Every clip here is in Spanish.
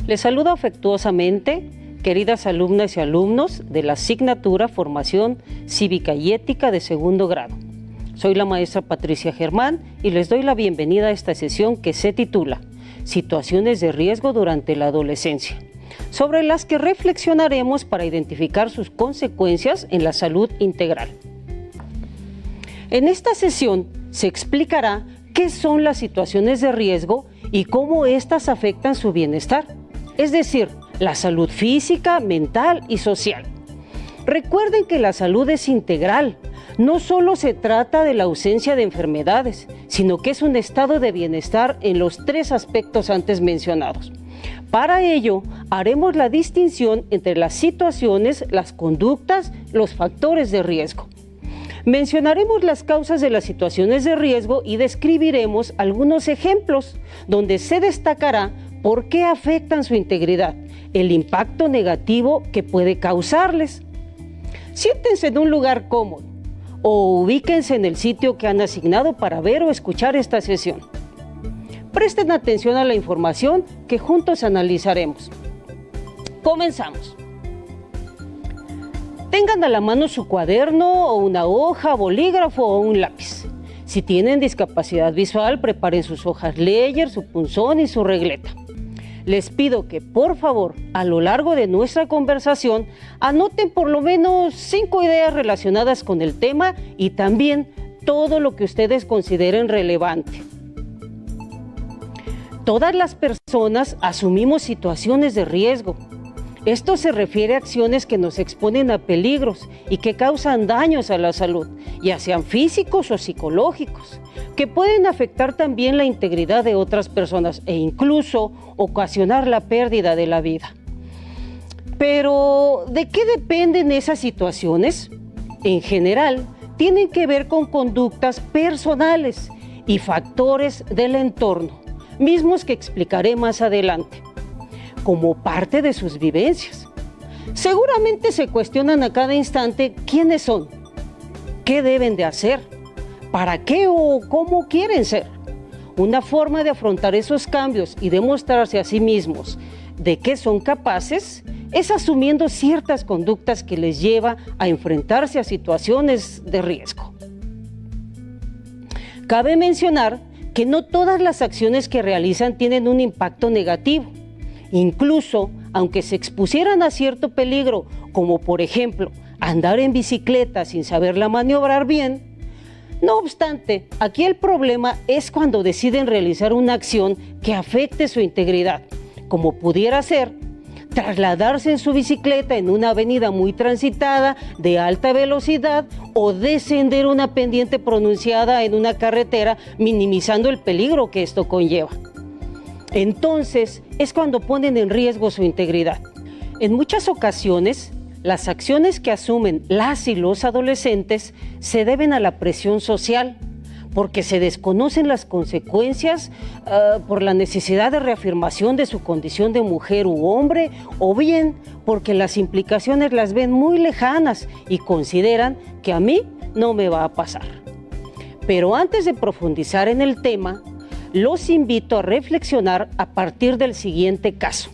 Les saludo afectuosamente, queridas alumnas y alumnos de la asignatura Formación Cívica y Ética de segundo grado. Soy la maestra Patricia Germán y les doy la bienvenida a esta sesión que se titula Situaciones de riesgo durante la adolescencia, sobre las que reflexionaremos para identificar sus consecuencias en la salud integral. En esta sesión se explicará qué son las situaciones de riesgo y cómo éstas afectan su bienestar, es decir, la salud física, mental y social. Recuerden que la salud es integral, no solo se trata de la ausencia de enfermedades, sino que es un estado de bienestar en los tres aspectos antes mencionados. Para ello, haremos la distinción entre las situaciones, las conductas, los factores de riesgo. Mencionaremos las causas de las situaciones de riesgo y describiremos algunos ejemplos donde se destacará por qué afectan su integridad, el impacto negativo que puede causarles. Siéntense en un lugar cómodo o ubíquense en el sitio que han asignado para ver o escuchar esta sesión. Presten atención a la información que juntos analizaremos. Comenzamos. Tengan a la mano su cuaderno o una hoja, bolígrafo o un lápiz. Si tienen discapacidad visual, preparen sus hojas Ledger, su punzón y su regleta. Les pido que, por favor, a lo largo de nuestra conversación, anoten por lo menos 5 ideas relacionadas con el tema y también todo lo que ustedes consideren relevante. Todas las personas asumimos situaciones de riesgo. Esto se refiere a acciones que nos exponen a peligros y que causan daños a la salud, ya sean físicos o psicológicos, que pueden afectar también la integridad de otras personas e incluso ocasionar la pérdida de la vida. Pero, ¿de qué dependen esas situaciones? En general, tienen que ver con conductas personales y factores del entorno, mismos que explicaré más adelante, como parte de sus vivencias. Seguramente se cuestionan a cada instante quiénes son, qué deben de hacer, para qué o cómo quieren ser. Una forma de afrontar esos cambios y demostrarse a sí mismos de qué son capaces es asumiendo ciertas conductas que les lleva a enfrentarse a situaciones de riesgo. Cabe mencionar que no todas las acciones que realizan tienen un impacto negativo. Incluso, aunque se expusieran a cierto peligro, como por ejemplo andar en bicicleta sin saberla maniobrar bien, no obstante, aquí el problema es cuando deciden realizar una acción que afecte su integridad, como pudiera ser trasladarse en su bicicleta en una avenida muy transitada de alta velocidad o descender una pendiente pronunciada en una carretera, minimizando el peligro que esto conlleva. Entonces, es cuando ponen en riesgo su integridad. En muchas ocasiones, las acciones que asumen las y los adolescentes se deben a la presión social, porque se desconocen las consecuencias por la necesidad de reafirmación de su condición de mujer u hombre, o bien porque las implicaciones las ven muy lejanas y consideran que a mí no me va a pasar. Pero antes de profundizar en el tema, los invito a reflexionar a partir del siguiente caso.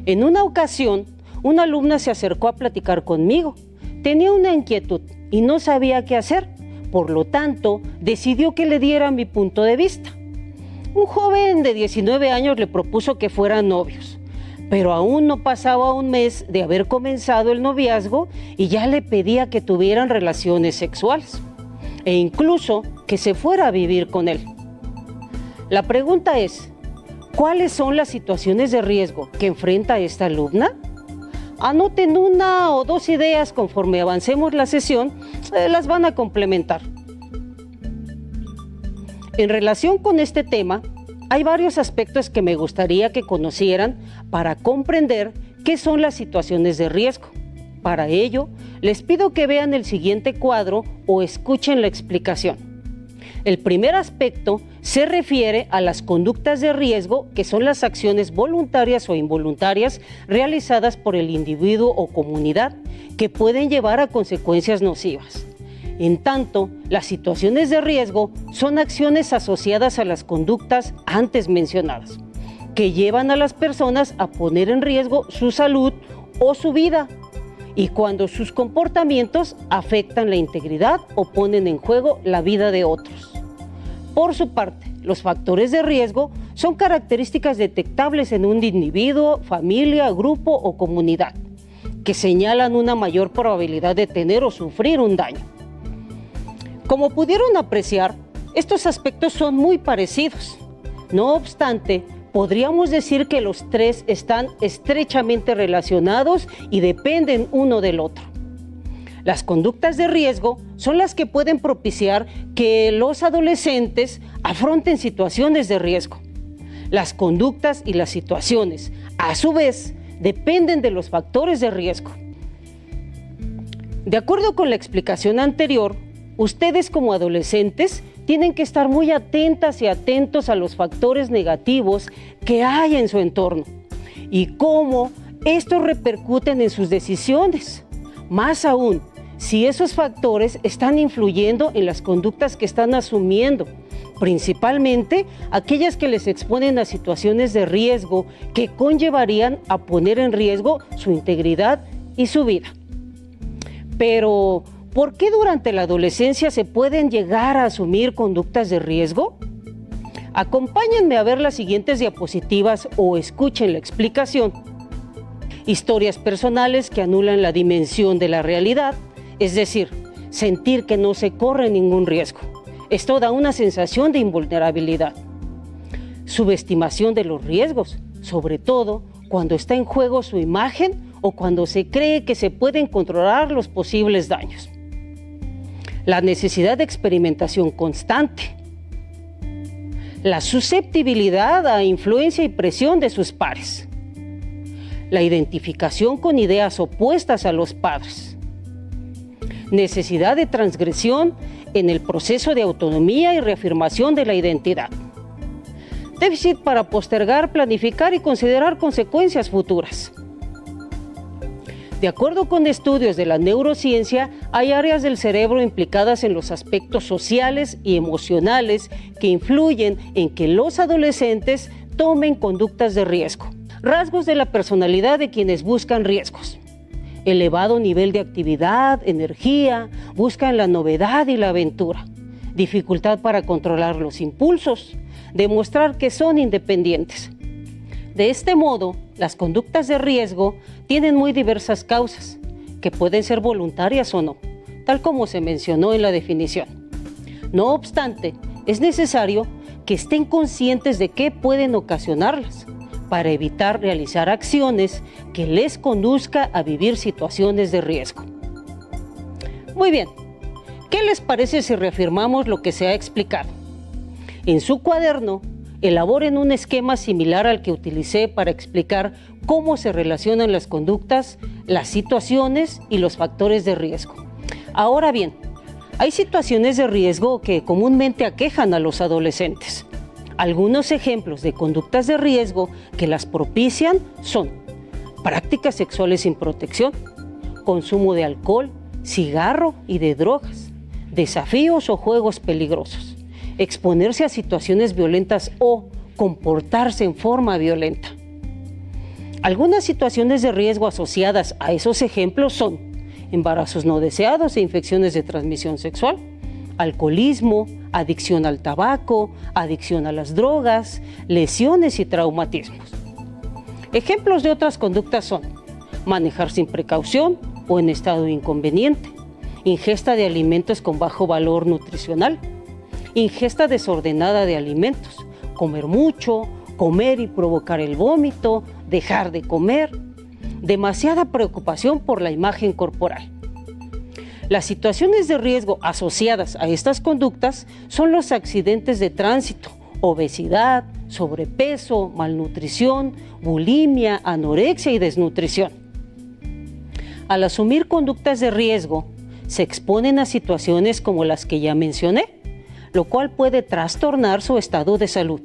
En una ocasión, una alumna se acercó a platicar conmigo. Tenía una inquietud y no sabía qué hacer. Por lo tanto, decidió que le diera mi punto de vista. Un joven de 19 años le propuso que fueran novios, pero aún no pasaba un mes de haber comenzado el noviazgo y ya le pedía que tuvieran relaciones sexuales e incluso que se fuera a vivir con él. La pregunta es, ¿cuáles son las situaciones de riesgo que enfrenta esta alumna? Anoten 1 o 2 ideas conforme avancemos la sesión, las van a complementar. En relación con este tema, hay varios aspectos que me gustaría que conocieran para comprender qué son las situaciones de riesgo. Para ello, les pido que vean el siguiente cuadro o escuchen la explicación. El primer aspecto se refiere a las conductas de riesgo, que son las acciones voluntarias o involuntarias realizadas por el individuo o comunidad que pueden llevar a consecuencias nocivas. En tanto, las situaciones de riesgo son acciones asociadas a las conductas antes mencionadas, que llevan a las personas a poner en riesgo su salud o su vida, y cuando sus comportamientos afectan la integridad o ponen en juego la vida de otros. Por su parte, los factores de riesgo son características detectables en un individuo, familia, grupo o comunidad, que señalan una mayor probabilidad de tener o sufrir un daño. Como pudieron apreciar, estos aspectos son muy parecidos. No obstante, podríamos decir que los tres están estrechamente relacionados y dependen uno del otro. Las conductas de riesgo son las que pueden propiciar que los adolescentes afronten situaciones de riesgo. Las conductas y las situaciones, a su vez, dependen de los factores de riesgo. De acuerdo con la explicación anterior, ustedes como adolescentes tienen que estar muy atentas y atentos a los factores negativos que hay en su entorno y cómo estos repercuten en sus decisiones. Más aún, si esos factores están influyendo en las conductas que están asumiendo, principalmente aquellas que les exponen a situaciones de riesgo que conllevarían a poner en riesgo su integridad y su vida. Pero, ¿por qué durante la adolescencia se pueden llegar a asumir conductas de riesgo? Acompáñenme a ver las siguientes diapositivas o escuchen la explicación. Historias personales que anulan la dimensión de la realidad, es decir, sentir que no se corre ningún riesgo. Esto da una sensación de invulnerabilidad. Subestimación de los riesgos, sobre todo cuando está en juego su imagen o cuando se cree que se pueden controlar los posibles daños. La necesidad de experimentación constante. La susceptibilidad a influencia y presión de sus pares. La identificación con ideas opuestas a los padres. Necesidad de transgresión en el proceso de autonomía y reafirmación de la identidad. Déficit para postergar, planificar y considerar consecuencias futuras. De acuerdo con estudios de la neurociencia, hay áreas del cerebro implicadas en los aspectos sociales y emocionales que influyen en que los adolescentes tomen conductas de riesgo. Rasgos de la personalidad de quienes buscan riesgos. Elevado nivel de actividad, energía, buscan la novedad y la aventura. Dificultad para controlar los impulsos, demostrar que son independientes. De este modo, las conductas de riesgo tienen muy diversas causas, que pueden ser voluntarias o no, tal como se mencionó en la definición. No obstante, es necesario que estén conscientes de qué pueden ocasionarlas, para evitar realizar acciones que les conduzca a vivir situaciones de riesgo. Muy bien, ¿qué les parece si reafirmamos lo que se ha explicado? En su cuaderno, elaboren un esquema similar al que utilicé para explicar cómo se relacionan las conductas, las situaciones y los factores de riesgo. Ahora bien, hay situaciones de riesgo que comúnmente aquejan a los adolescentes. Algunos ejemplos de conductas de riesgo que las propician son prácticas sexuales sin protección, consumo de alcohol, cigarro y de drogas, desafíos o juegos peligrosos, exponerse a situaciones violentas o comportarse en forma violenta. Algunas situaciones de riesgo asociadas a esos ejemplos son embarazos no deseados e infecciones de transmisión sexual, alcoholismo, adicción al tabaco, adicción a las drogas, lesiones y traumatismos. Ejemplos de otras conductas son manejar sin precaución o en estado inconveniente, ingesta de alimentos con bajo valor nutricional, ingesta desordenada de alimentos, comer mucho, comer y provocar el vómito, dejar de comer, demasiada preocupación por la imagen corporal. Las situaciones de riesgo asociadas a estas conductas son los accidentes de tránsito, obesidad, sobrepeso, malnutrición, bulimia, anorexia y desnutrición. Al asumir conductas de riesgo, se exponen a situaciones como las que ya mencioné, lo cual puede trastornar su estado de salud,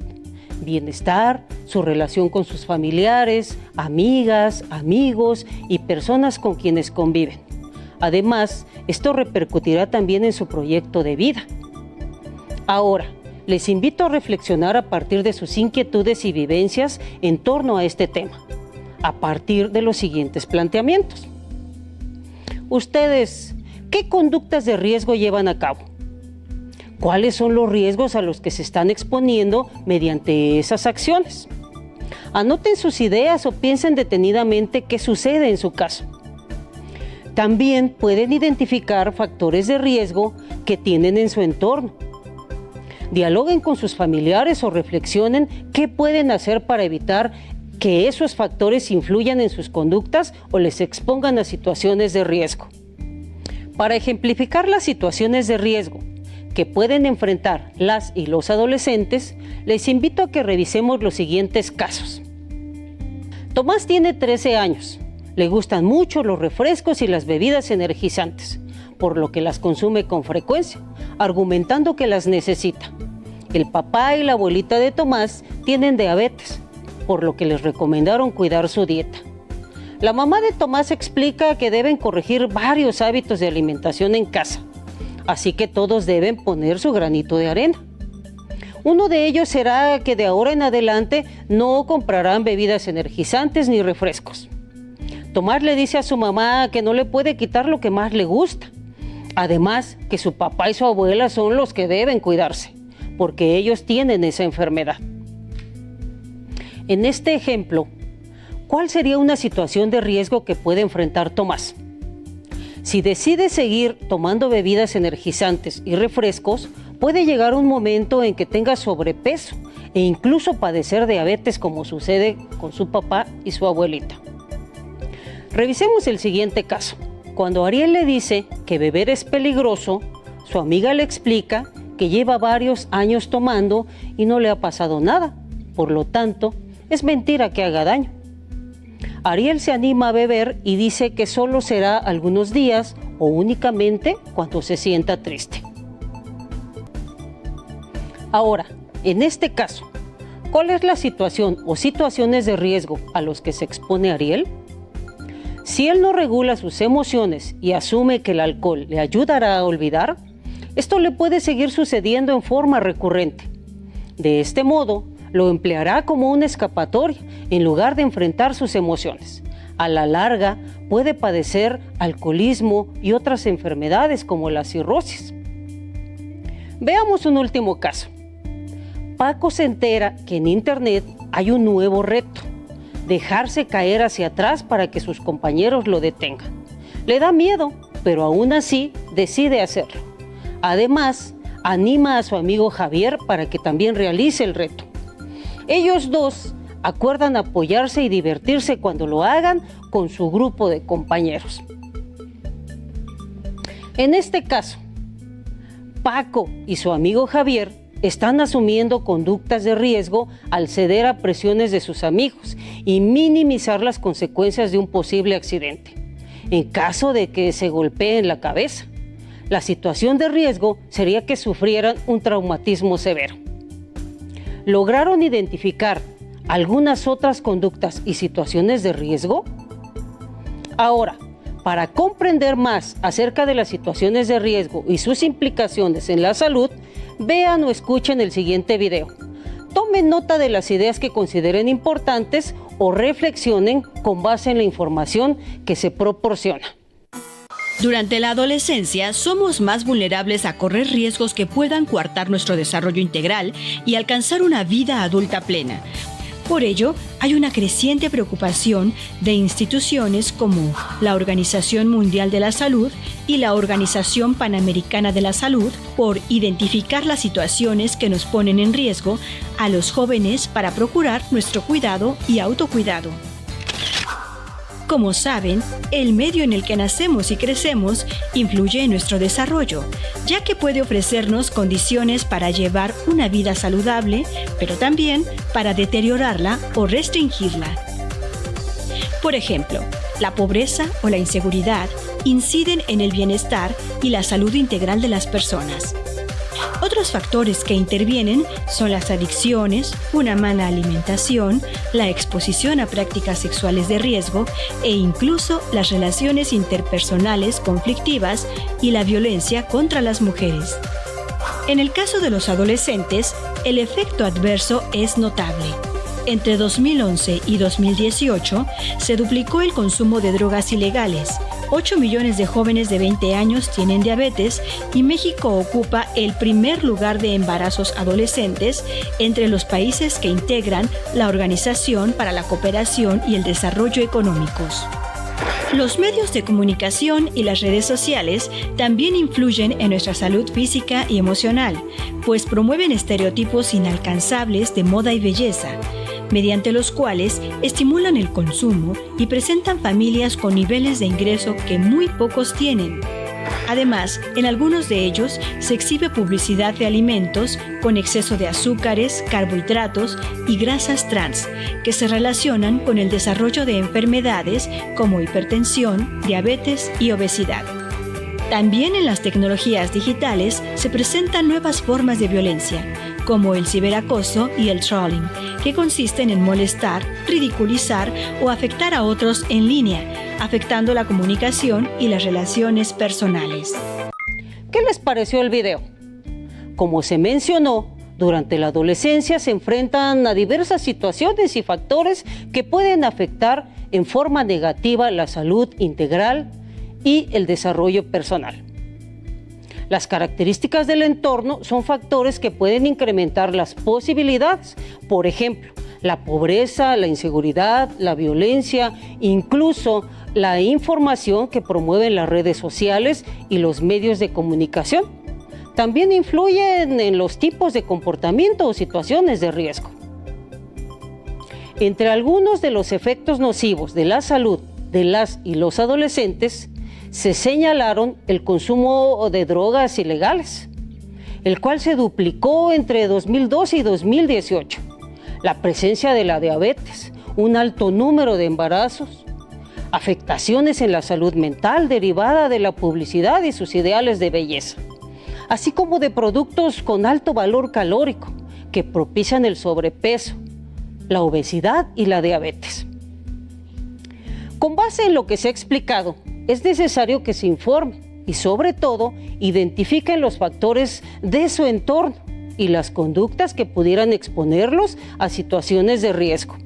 bienestar, su relación con sus familiares, amigas, amigos y personas con quienes conviven. Además, esto repercutirá también en su proyecto de vida. Ahora, les invito a reflexionar a partir de sus inquietudes y vivencias en torno a este tema, a partir de los siguientes planteamientos. Ustedes, ¿qué conductas de riesgo llevan a cabo? ¿Cuáles son los riesgos a los que se están exponiendo mediante esas acciones? Anoten sus ideas o piensen detenidamente qué sucede en su caso. También pueden identificar factores de riesgo que tienen en su entorno. Dialoguen con sus familiares o reflexionen qué pueden hacer para evitar que esos factores influyan en sus conductas o les expongan a situaciones de riesgo. Para ejemplificar las situaciones de riesgo que pueden enfrentar las y los adolescentes, les invito a que revisemos los siguientes casos. Tomás tiene 13 años. Le gustan mucho los refrescos y las bebidas energizantes, por lo que las consume con frecuencia, argumentando que las necesita. El papá y la abuelita de Tomás tienen diabetes, por lo que les recomendaron cuidar su dieta. La mamá de Tomás explica que deben corregir varios hábitos de alimentación en casa, así que todos deben poner su granito de arena. Uno de ellos será que de ahora en adelante no comprarán bebidas energizantes ni refrescos. Tomás le dice a su mamá que no le puede quitar lo que más le gusta. Además, que su papá y su abuela son los que deben cuidarse, porque ellos tienen esa enfermedad. En este ejemplo, ¿cuál sería una situación de riesgo que puede enfrentar Tomás? Si decide seguir tomando bebidas energizantes y refrescos, puede llegar un momento en que tenga sobrepeso e incluso padecer diabetes, como sucede con su papá y su abuelita. Revisemos el siguiente caso. Cuando Ariel le dice que beber es peligroso, su amiga le explica que lleva varios años tomando y no le ha pasado nada. Por lo tanto, es mentira que haga daño. Ariel se anima a beber y dice que solo será algunos días o únicamente cuando se sienta triste. Ahora, en este caso, ¿cuál es la situación o situaciones de riesgo a los que se expone Ariel? Si él no regula sus emociones y asume que el alcohol le ayudará a olvidar, esto le puede seguir sucediendo en forma recurrente. De este modo, lo empleará como una escapatoria en lugar de enfrentar sus emociones. A la larga, puede padecer alcoholismo y otras enfermedades como la cirrosis. Veamos un último caso. Paco se entera que en internet hay un nuevo reto: dejarse caer hacia atrás para que sus compañeros lo detengan. Le da miedo, pero aún así decide hacerlo. Además, anima a su amigo Javier para que también realice el reto. Ellos dos acuerdan apoyarse y divertirse cuando lo hagan con su grupo de compañeros. En este caso, Paco y su amigo Javier están asumiendo conductas de riesgo al ceder a presiones de sus amigos y minimizar las consecuencias de un posible accidente. En caso de que se golpeen la cabeza, la situación de riesgo sería que sufrieran un traumatismo severo. ¿Lograron identificar algunas otras conductas y situaciones de riesgo? Ahora, para comprender más acerca de las situaciones de riesgo y sus implicaciones en la salud, vean o escuchen el siguiente video. Tomen nota de las ideas que consideren importantes o reflexionen con base en la información que se proporciona. Durante la adolescencia somos más vulnerables a correr riesgos que puedan coartar nuestro desarrollo integral y alcanzar una vida adulta plena. Por ello, hay una creciente preocupación de instituciones como la Organización Mundial de la Salud y la Organización Panamericana de la Salud por identificar las situaciones que nos ponen en riesgo a los jóvenes para procurar nuestro cuidado y autocuidado. Como saben, el medio en el que nacemos y crecemos influye en nuestro desarrollo, ya que puede ofrecernos condiciones para llevar una vida saludable, pero también para deteriorarla o restringirla. Por ejemplo, la pobreza o la inseguridad inciden en el bienestar y la salud integral de las personas. Otros factores que intervienen son las adicciones, una mala alimentación, la exposición a prácticas sexuales de riesgo e incluso las relaciones interpersonales conflictivas y la violencia contra las mujeres. En el caso de los adolescentes, el efecto adverso es notable. Entre 2011 y 2018 se duplicó el consumo de drogas ilegales. 8 millones de jóvenes de 20 años tienen diabetes y México ocupa el primer lugar de embarazos adolescentes entre los países que integran la Organización para la Cooperación y el Desarrollo Económicos. Los medios de comunicación y las redes sociales también influyen en nuestra salud física y emocional, pues promueven estereotipos inalcanzables de moda y belleza, mediante los cuales estimulan el consumo y presentan familias con niveles de ingreso que muy pocos tienen. Además, en algunos de ellos se exhibe publicidad de alimentos con exceso de azúcares, carbohidratos y grasas trans, que se relacionan con el desarrollo de enfermedades como hipertensión, diabetes y obesidad. También en las tecnologías digitales se presentan nuevas formas de violencia, como el ciberacoso y el trolling, que consisten en molestar, ridiculizar o afectar a otros en línea, afectando la comunicación y las relaciones personales. ¿Qué les pareció el video? Como se mencionó, durante la adolescencia se enfrentan a diversas situaciones y factores que pueden afectar en forma negativa la salud integral y el desarrollo personal. Las características del entorno son factores que pueden incrementar las posibilidades, por ejemplo, la pobreza, la inseguridad, la violencia, incluso la información que promueven las redes sociales y los medios de comunicación. También influyen en los tipos de comportamiento o situaciones de riesgo. Entre algunos de los efectos nocivos de la salud de las y los adolescentes, se señalaron el consumo de drogas ilegales, el cual se duplicó entre 2012 y 2018, la presencia de la diabetes, un alto número de embarazos, afectaciones en la salud mental derivada de la publicidad y sus ideales de belleza, así como de productos con alto valor calórico que propician el sobrepeso, la obesidad y la diabetes. Con base en lo que se ha explicado, es necesario que se informe y, sobre todo, identifiquen los factores de su entorno y las conductas que pudieran exponerlos a situaciones de riesgo.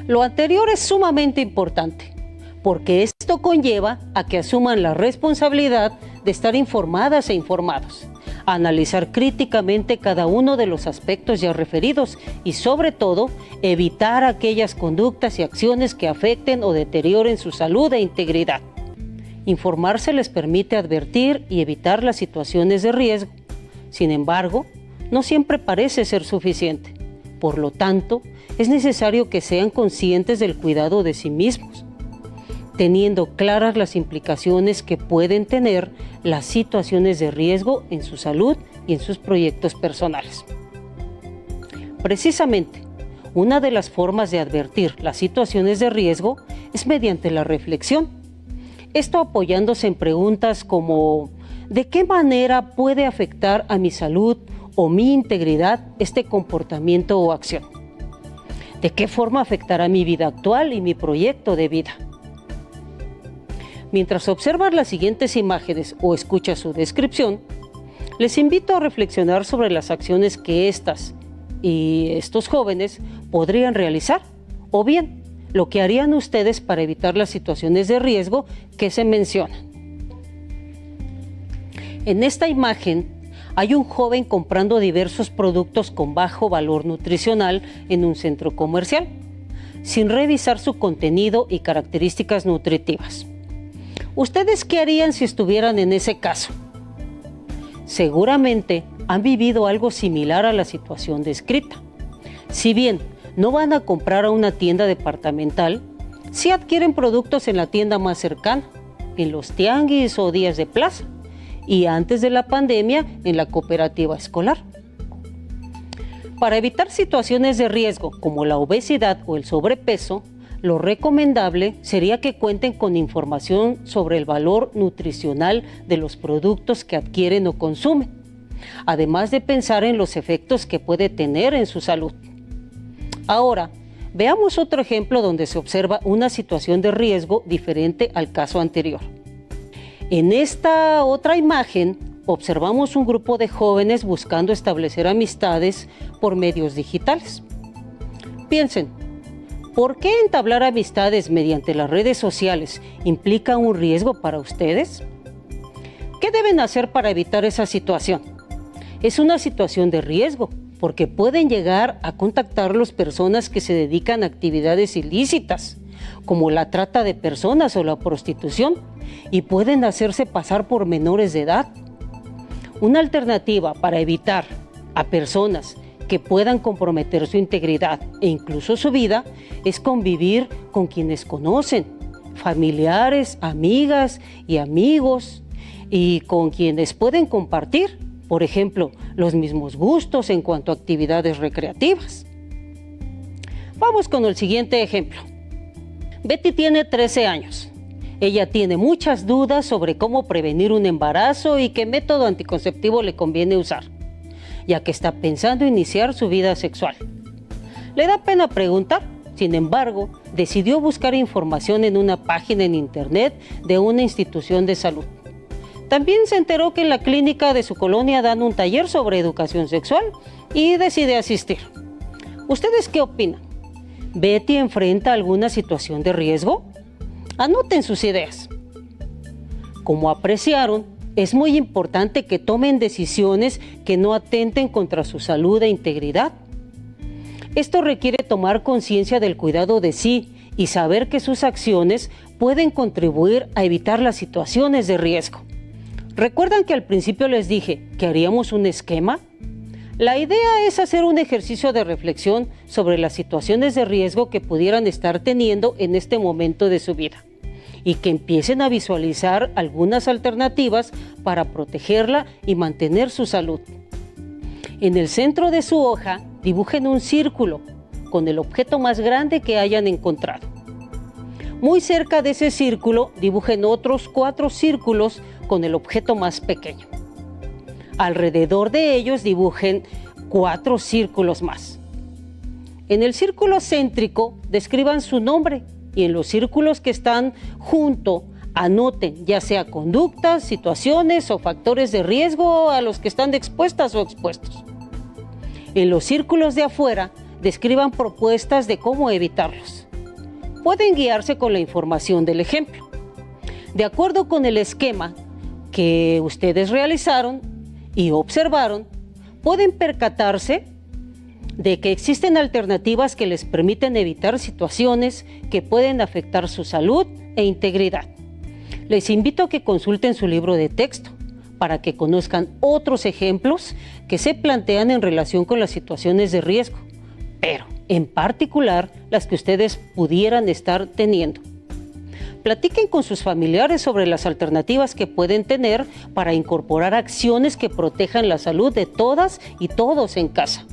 Lo anterior es sumamente importante, porque esto conlleva a que asuman la responsabilidad de estar informadas e informados, a analizar críticamente cada uno de los aspectos ya referidos y, sobre todo, evitar aquellas conductas y acciones que afecten o deterioren su salud e integridad. Informarse les permite advertir y evitar las situaciones de riesgo. Sin embargo, no siempre parece ser suficiente. Por lo tanto, es necesario que sean conscientes del cuidado de sí mismos, teniendo claras las implicaciones que pueden tener las situaciones de riesgo en su salud y en sus proyectos personales. Precisamente, una de las formas de advertir las situaciones de riesgo es mediante la reflexión. Esto apoyándose en preguntas como ¿de qué manera puede afectar a mi salud o mi integridad este comportamiento o acción? ¿De qué forma afectará mi vida actual y mi proyecto de vida? Mientras observan las siguientes imágenes o escucha su descripción, les invito a reflexionar sobre las acciones que estas y estos jóvenes podrían realizar, o bien lo que harían ustedes para evitar las situaciones de riesgo que se mencionan. En esta imagen hay un joven comprando diversos productos con bajo valor nutricional en un centro comercial, sin revisar su contenido y características nutritivas. ¿Ustedes qué harían si estuvieran en ese caso? Seguramente han vivido algo similar a la situación descrita. Si bien no van a comprar a una tienda departamental, sí adquieren productos en la tienda más cercana, en los tianguis o días de plaza, y antes de la pandemia en la cooperativa escolar. Para evitar situaciones de riesgo como la obesidad o el sobrepeso, lo recomendable sería que cuenten con información sobre el valor nutricional de los productos que adquieren o consumen, además de pensar en los efectos que puede tener en su salud. Ahora, veamos otro ejemplo donde se observa una situación de riesgo diferente al caso anterior. En esta otra imagen, observamos un grupo de jóvenes buscando establecer amistades por medios digitales. Piensen, ¿por qué entablar amistades mediante las redes sociales implica un riesgo para ustedes? ¿Qué deben hacer para evitar esa situación? Es una situación de riesgo, porque pueden llegar a contactarlos personas que se dedican a actividades ilícitas, como la trata de personas o la prostitución, y pueden hacerse pasar por menores de edad. Una alternativa para evitar a personas que puedan comprometer su integridad e incluso su vida es convivir con quienes conocen, familiares, amigas y amigos, y con quienes pueden compartir, por ejemplo, los mismos gustos en cuanto a actividades recreativas. Vamos con el siguiente ejemplo. Betty tiene 13 años. Ella tiene muchas dudas sobre cómo prevenir un embarazo y qué método anticonceptivo le conviene usar, ya que está pensando iniciar su vida sexual. Le da pena preguntar, sin embargo, decidió buscar información en una página en internet de una institución de salud. También se enteró que en la clínica de su colonia dan un taller sobre educación sexual y decide asistir. ¿Ustedes qué opinan? ¿Betty enfrenta alguna situación de riesgo? Anoten sus ideas. Como apreciaron, es muy importante que tomen decisiones que no atenten contra su salud e integridad. Esto requiere tomar conciencia del cuidado de sí y saber que sus acciones pueden contribuir a evitar las situaciones de riesgo. ¿Recuerdan que al principio les dije que haríamos un esquema? La idea es hacer un ejercicio de reflexión sobre las situaciones de riesgo que pudieran estar teniendo en este momento de su vida y que empiecen a visualizar algunas alternativas para protegerla y mantener su salud. En el centro de su hoja, dibujen un círculo con el objeto más grande que hayan encontrado. Muy cerca de ese círculo, dibujen otros 4 círculos con el objeto más pequeño. Alrededor de ellos dibujen 4 círculos más. En el círculo céntrico describan su nombre y en los círculos que están junto anoten ya sea conductas, situaciones o factores de riesgo a los que están expuestas o expuestos. En los círculos de afuera describan propuestas de cómo evitarlos. Pueden guiarse con la información del ejemplo. De acuerdo con el esquema que ustedes realizaron y observaron, pueden percatarse de que existen alternativas que les permiten evitar situaciones que pueden afectar su salud e integridad. Les invito a que consulten su libro de texto para que conozcan otros ejemplos que se plantean en relación con las situaciones de riesgo, pero en particular las que ustedes pudieran estar teniendo. Platiquen con sus familiares sobre las alternativas que pueden tener para incorporar acciones que protejan la salud de todas y todos en casa,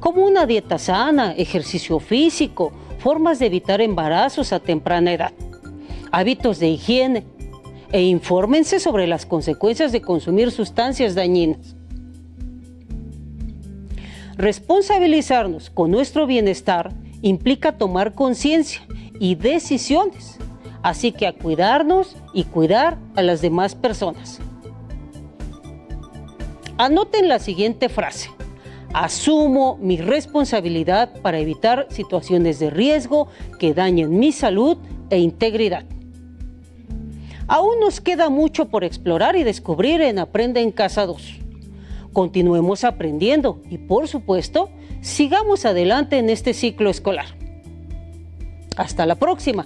como una dieta sana, ejercicio físico, formas de evitar embarazos a temprana edad, hábitos de higiene, e infórmense sobre las consecuencias de consumir sustancias dañinas. Responsabilizarnos con nuestro bienestar implica tomar conciencia y decisiones, así que a cuidarnos y cuidar a las demás personas. Anoten la siguiente frase: asumo mi responsabilidad para evitar situaciones de riesgo que dañen mi salud e integridad. Aún nos queda mucho por explorar y descubrir en Aprende en Casa 2. Continuemos aprendiendo y, por supuesto, sigamos adelante en este ciclo escolar. Hasta la próxima.